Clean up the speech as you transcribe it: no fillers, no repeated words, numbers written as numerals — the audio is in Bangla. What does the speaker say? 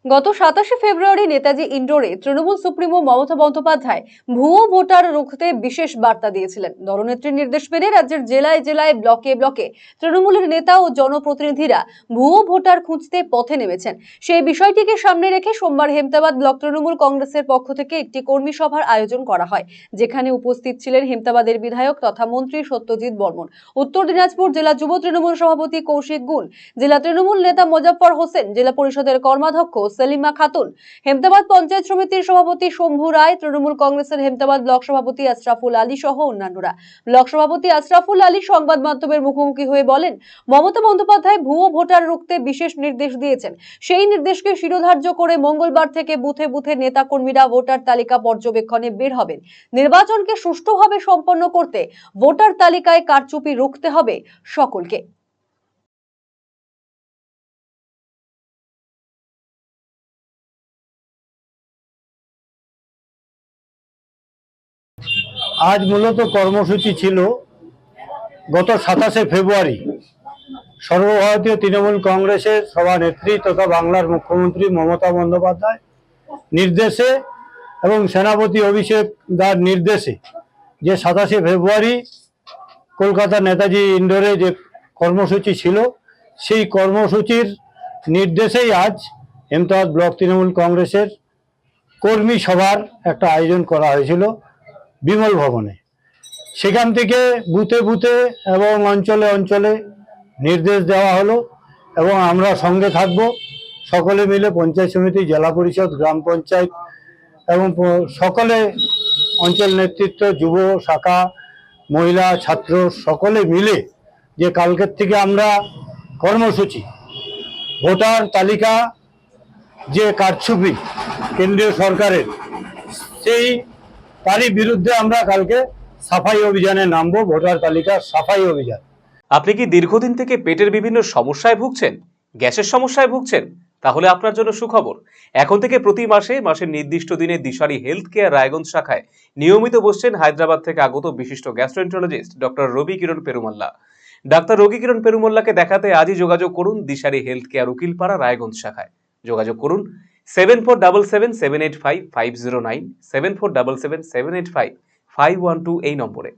গত 27 ফেব্রুয়ারি নেতাজি ইন্ডোরে তৃণমূল সুপ্রিমো মমতা বন্দ্যোপাধ্যায় ভুয়ো ভোটার রুখতে বিশেষ বার্তা দিয়েছিলেন। দলনেত্রীর নির্দেশ মেনে রাজ্যের জেলায় জেলায় ব্লকে ব্লকে তৃণমূলের নেতা ও জনপ্রতিনিধিরা ভুয়ো ভোটার খুঁজতে পথে নেমেছেন। সেই বিষয়টিকে সামনে রেখে সোমবার হেমতাবাদ ব্লক তৃণমূল কংগ্রেসের পক্ষ থেকে একটি কর্মী সভার আয়োজন করা হয়, যেখানে উপস্থিত ছিলেন হেমতাবাদের বিধায়ক তথা মন্ত্রী সত্যজিৎ বর্মন, উত্তর দিনাজপুর জেলা যুব তৃণমূল সভাপতি কৌশিক গুণ, জেলা তৃণমূল নেতা মোজাফফর হোসেন, জেলা পরিষদের কর্মাধ্যক্ষ সেলিমা খাতুন, হেমতাবাদ পঞ্চায়েত সমিতির সভাপতি শম্ভু রায়, তৃণমূল কংগ্রেসের হেমতাবাদ ব্লক সভাপতি আশরাফুল আলী সহ অন্যান্যরা। ব্লক সভাপতি আশরাফুল আলী সংবাদ মাধ্যমের মুখোমুখি হয়ে বলেন, মমতা বন্দ্যোপাধ্যায় ভুয়ো ভোটার রুখতে বিশেষ নির্দেশ দিয়েছেন। সেই নির্দেশকে শিরোধার্য করে মঙ্গলবার থেকে বুথে বুথে নেতা কর্মীরা ভোটার তালিকা পর্যবেক্ষণে বের হবেন। নির্বাচনকে সুষ্ঠুভাবে সম্পন্ন করতে ভোটার তালিকায় কারচুপি রুখতে হবে সকলকে। আজ মূলত কর্মসূচি ছিল গত 27 ফেব্রুয়ারি সর্বভারতীয় তৃণমূল কংগ্রেসের সভানেত্রী তথা বাংলার মুখ্যমন্ত্রী মমতা বন্দ্যোপাধ্যায় নির্দেশে এবং সেনাপতি অভিষেক দার নির্দেশে যে 27 ফেব্রুয়ারি কলকাতার নেতাজি ইন্ডোরে যে কর্মসূচি ছিল, সেই কর্মসূচির নির্দেশেই আজ হেমতাবাদ ব্লক তৃণমূল কংগ্রেসের কর্মী সভার একটা আয়োজন করা হয়েছিল বিমল ভবনে। সেখান থেকে বুথে বুথে এবং অঞ্চলে অঞ্চলে নির্দেশ দেওয়া হলো এবং আমরা সঙ্গে থাকব। সকলে মিলে পঞ্চায়েত সমিতি, জেলা পরিষদ, গ্রাম পঞ্চায়েত এবং সকলে অঞ্চল নেতৃত্ব, যুব শাখা, মহিলা, ছাত্র সকলে মিলে যে কালকের থেকে আমরা কর্মসূচি ভোটার তালিকা যে কারচুপি কেন্দ্রীয় সরকারের, সেই তারই বিরুদ্ধে আমরা কালকে সাফাই অভিযানে নামবো, ভোটার তালিকা সাফাই অভিযান। আপনি কি দীর্ঘদিন থেকে পেটের বিভিন্ন সমস্যায় ভুগছেন, গ্যাসের সমস্যায় ভুগছেন? তাহলে আপনার জন্য সুখবর। এখন থেকে প্রতি মাসের নির্দিষ্ট দিনে দিশারি হেলথ কেয়ার রায়গঞ্জ শাখায় নিয়মিত বসছেন হায়দ্রাবাদ থেকে আগত বিশিষ্ট গ্যাস্ট্রোএন্টারোলজিস্ট ডক্টর রবি কিরণ পেরুমাল্লা। ডাক্তার রবি কিরণ পেরুমাল্লাকে দেখাতে আজই যোগাযোগ করুন দিশারি হেলথ কেয়ার উকিলপাড়া রায়গঞ্জ শাখায়। যোগাযোগ করুন 7477785509, 7477785512 এই নম্বরে।